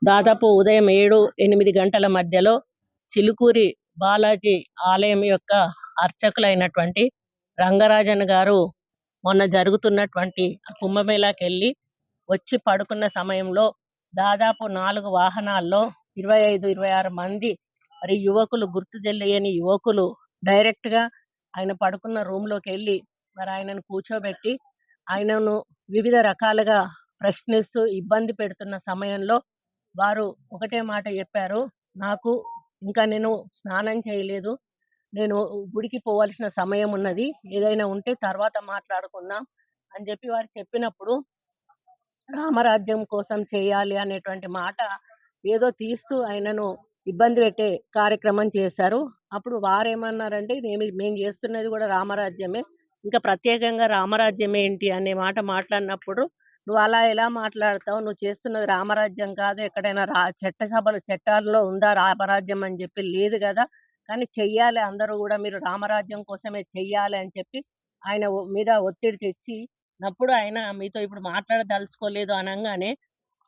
దాదాపు ఉదయం 7, 8 గంటల మధ్యలో చిలుకూరి బాలాజీ ఆలయం యొక్క అర్చకులైనటువంటి రంగరాజన్ గారు మొన్న జరుగుతున్నటువంటి కుంభమేళాకెళ్ళి వచ్చి పడుకున్న సమయంలో దాదాపు 4 వాహనాల్లో 25, 26 మంది మరి యువకులు, గుర్తు తెలియని యువకులు డైరెక్ట్‌గా ఆయన పడుకున్న రూమ్‌లోకెళ్ళి మరి ఆయనను కూర్చోబెట్టి ఆయనను వివిధ రకాలుగా ప్రశ్నిస్తూ ఇబ్బంది పెడుతున్న సమయంలో వారు ఒకటే మాట చెప్పారు. ఇంకా నేను స్నానం చేయలేదు. నేను గుడికి పోవాల్సిన సమయం ఉన్నది. ఏదైనా ఉంటే తర్వాత మాట్లాడుకుందాం అని చెప్పి వారు చెప్పినప్పుడు, రామరాజ్యం కోసం చేయాలి అనేటువంటి మాట ఏదో తీస్తూ ఆయనను ఇబ్బంది పెట్టే కార్యక్రమం చేశారు. అప్పుడు వారేమన్నారంటే, మేము చేస్తున్నది కూడా రామరాజ్యమే. ఇంకా ప్రత్యేకంగా రామరాజ్యం ఏంటి అనే మాట మాట్లాడినప్పుడు, నువ్వు అలా ఎలా మాట్లాడతావు? నువ్వు చేస్తున్నది రామరాజ్యం కాదు. ఎక్కడైనా చట్టాల్లో ఉందా రామరాజ్యం అని చెప్పి? లేదు గదా! కానీ చెయ్యాలి, అందరూ గూడా మీరు రామరాజ్యం కోసమే చెయ్యాలి అని చెప్పి ఆయన మీద ఒత్తిడి తెచ్చినప్పుడు, ఆయన మీతో ఇప్పుడు మాట్లాడదలుచుకోలేదు అనంగానే,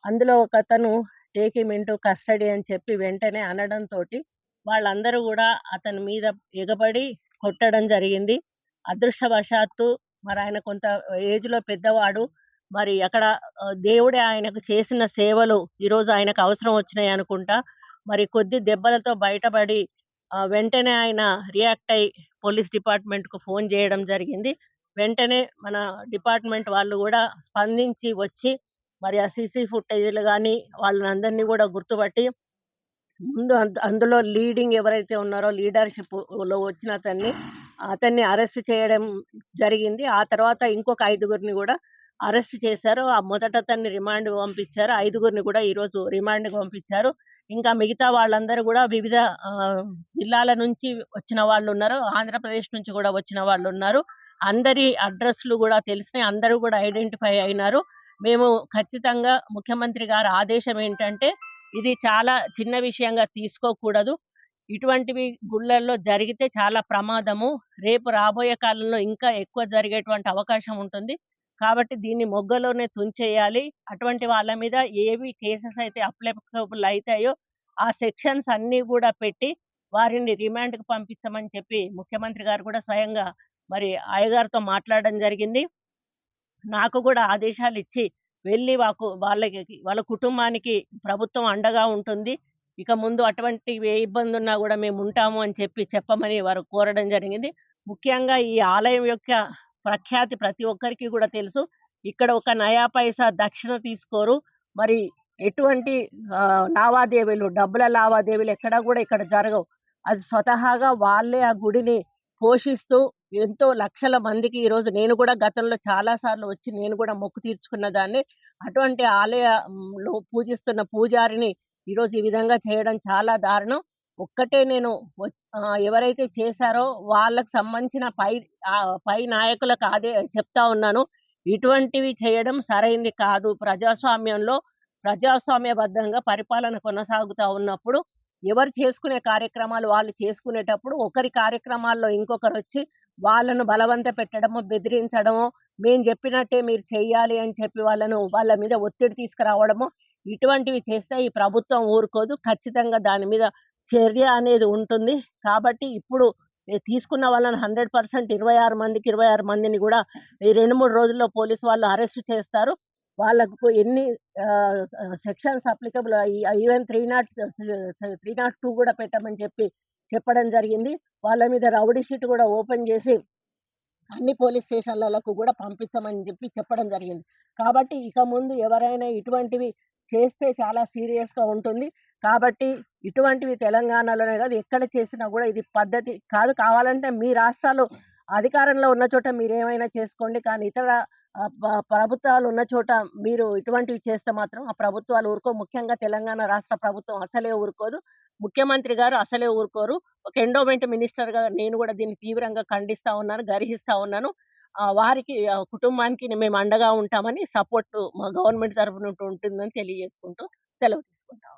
అందులో ఒకతను టేక్ హిమ్ ఇంటూ కస్టడీ అని చెప్పి వెంటనే అనడంతోటి వాళ్ళందరూ గూడా అతని మీద ఎగబడి కొట్టడం జరిగింది. అదృష్టవశాత్తు మరాయన కొంత ఏజ్‌లో పెద్దవాడు. మరి అక్కడ దేవుడే ఆయనకు చేసిన సేవలు ఈరోజు ఆయనకు అవసరం వచ్చినాయనుకుంటా. మరి కొద్ది దెబ్బలతో బయటపడి వెంటనే ఆయన రియాక్ట్ అయ్యి పోలీస్ డిపార్ట్‌మెంట్‌కు ఫోన్ జేయడం జరిగింది. వెంటనే మన డిపార్ట్‌మెంట్ వాళ్ళు గూడా స్పందించి వచ్చి మరి ఆ సీసీ ఫుటేజ్‌లు గాని వాళ్ళనందరిని గూడా గుర్తుపట్టి ముందు అందులో లీడింగ్ ఎవరైతే ఉన్నారో లీడర్‌షిప్‌లో వచ్చిన అతన్ని అరెస్ట్ చేయడం జరిగింది. ఆ తర్వాత ఇంకొక 5గురిని గూడా అరెస్ట్ చేశారు. ఆ మొదట అతన్ని రిమాండ్‌కి పంపించారు. 5గురిని గూడా ఈరోజు రిమాండ్‌కి పంపించారు. ఇంకా మిగతా వాళ్ళందరూ గూడా వివిధ జిల్లాల నుంచి వచ్చిన వాళ్ళున్నారు. ఆంధ్రప్రదేశ్ నుంచి గూడా వచ్చిన వాళ్ళున్నారు. అందరి అడ్రస్‌లు గూడా తెలిసినాయి. అందరూ గూడా ఐడెంటిఫై అయినారు. మేము ఖచ్చితంగా ముఖ్యమంత్రి గారి ఆదేశం ఏంటంటే, ఇది చాలా చిన్న విషయంగా తీసుకోకూడదు. ఇటువంటివి గుళ్ళల్లో జరిగితే చాలా ప్రమాదము. రేపు రాబోయే కాలంలో ఇంకా ఎక్కువ జరిగేటువంటి అవకాశం ఉంటుంది. కాబట్టి దీన్ని మొగ్గలోనే తుంచేయాలి. అటువంటి వాళ్ళ మీద ఏవి కేసెస్ అయితే అప్లికబుల్ అయితాయో ఆ సెక్షన్స్ అన్నీ గూడా పెట్టి వారిని రిమాండ్‌కి పంపించమని చెప్పి ముఖ్యమంత్రి గారు కూడా స్వయంగా మరి అయ్యగారితో మాట్లాడడం జరిగింది. నాకు గూడా ఆదేశాలిచ్చి వెళ్ళి వాళ్ళ కుటుంబానికి ప్రభుత్వం అండగా ఉంటుంది. ఇక ముందు అటువంటివి ఏ ఇబ్బందున్నా గూడా మేముంటాము అని చెప్పమని వారు కోరడం జరిగింది. ముఖ్యంగా ఈ ఆలయం యొక్క ప్రఖ్యాతి ప్రతి ఒక్కరికి గూడా తెలుసు. ఇక్కడ ఒక నయా పైసా దక్షిణ తీసుకోరు. మరి ఎటువంటి డబ్బుల లావాదేవీలు ఎక్కడా గూడా ఇక్కడ జరగవు. అది స్వతహాగా వాళ్ళే ఆ గుడిని పోషిస్తూ ఎంతో లక్షల మందికి ఈరోజు నేను గూడా గతంలో చాలా సార్లు వచ్చి నేను గూడా మొక్కు తీర్చుకున్న దాన్ని. అటువంటి ఆలయంలో పూజిస్తున్న పూజారిని ఈరోజు ఈ విధంగా చేయడం చాలా దారుణం. ఒక్కటే నేను ఎవరైతే చేశారో వాళ్ళకి సంబంధించిన పై నాయకులకు చెప్తా ఉన్నాను. ఇటువంటివి చేయడం సరైంది కాదు. ప్రజాస్వామ్యబద్ధంగా పరిపాలన కొనసాగుతా ఉన్నప్పుడు ఎవరు చేసుకునే కార్యక్రమాలు వాళ్ళు చేసుకునేటప్పుడు, ఒకరి కార్యక్రమాల్లో ఇంకొకరొచ్చి వాళ్ళను బలవంత పెట్టడమో, బెదిరించడమో, మేము చెప్పినట్టే మీరు చెయ్యాలి అని చెప్పి వాళ్ళ మీద ఒత్తిడి తీసుకురావడమో, ఇటువంటివి చేస్తే ఈ ప్రభుత్వం ఊరుకోదు. ఖచ్చితంగా దాని మీద చర్య అనేది ఉంటుంది. కాబట్టి ఇప్పుడు తీసుకున్న వాళ్ళని 100% 26 మందిని గూడా ఈ 2, 3 రోజుల్లో పోలీసు వాళ్ళు అరెస్ట్ చేస్తారు. వాళ్ళకు ఎన్ని సెక్షన్స్ అప్లికబుల్ ఈవెన్ 302 గూడా పెట్టమని చెప్పడం జరిగింది. వాళ్ళ మీద రౌడీ షీట్ గూడా ఓపెన్ చేసి అన్ని పోలీస్ స్టేషన్‌లకు గూడా పంపించమని చెప్పడం జరిగింది. కాబట్టి ఇక ముందు ఎవరైనా ఇటువంటివి చేస్తే చాలా సీరియస్‌గా ఉంటుంది. కాబట్టి ఇటువంటివి తెలంగాణలోనే కాదు ఎక్కడ చేసినా గూడా ఇది పద్ధతి కాదు. కావాలంటే మీ రాష్ట్రాలు అధికారంలో ఉన్న చోట మీరేమైనా చేసుకోండి. కానీ ఇతర ప్రభుత్వాలు ఉన్న చోట మీరు ఇటువంటివి చేస్తే మాత్రం ఆ ప్రభుత్వాలు ముఖ్యంగా తెలంగాణ రాష్ట్ర ప్రభుత్వం అసలే ఊరుకోదు. ముఖ్యమంత్రి గారు అసలే ఊరుకోరు. ఒక ఎండోమెంట్ మినిస్టర్‌గా నేను గూడా దీన్ని తీవ్రంగా ఖండిస్తా ఉన్నాను, గర్హిస్తా ఉన్నాను. వారికి కుటుంబానికి మేము అండగా ఉంటామని సపోర్ట్ మా గవర్నమెంట్ తరఫు నుండి ఉంటుందని తెలియజేసుకుంటూ సెలవు తీసుకుంటాం.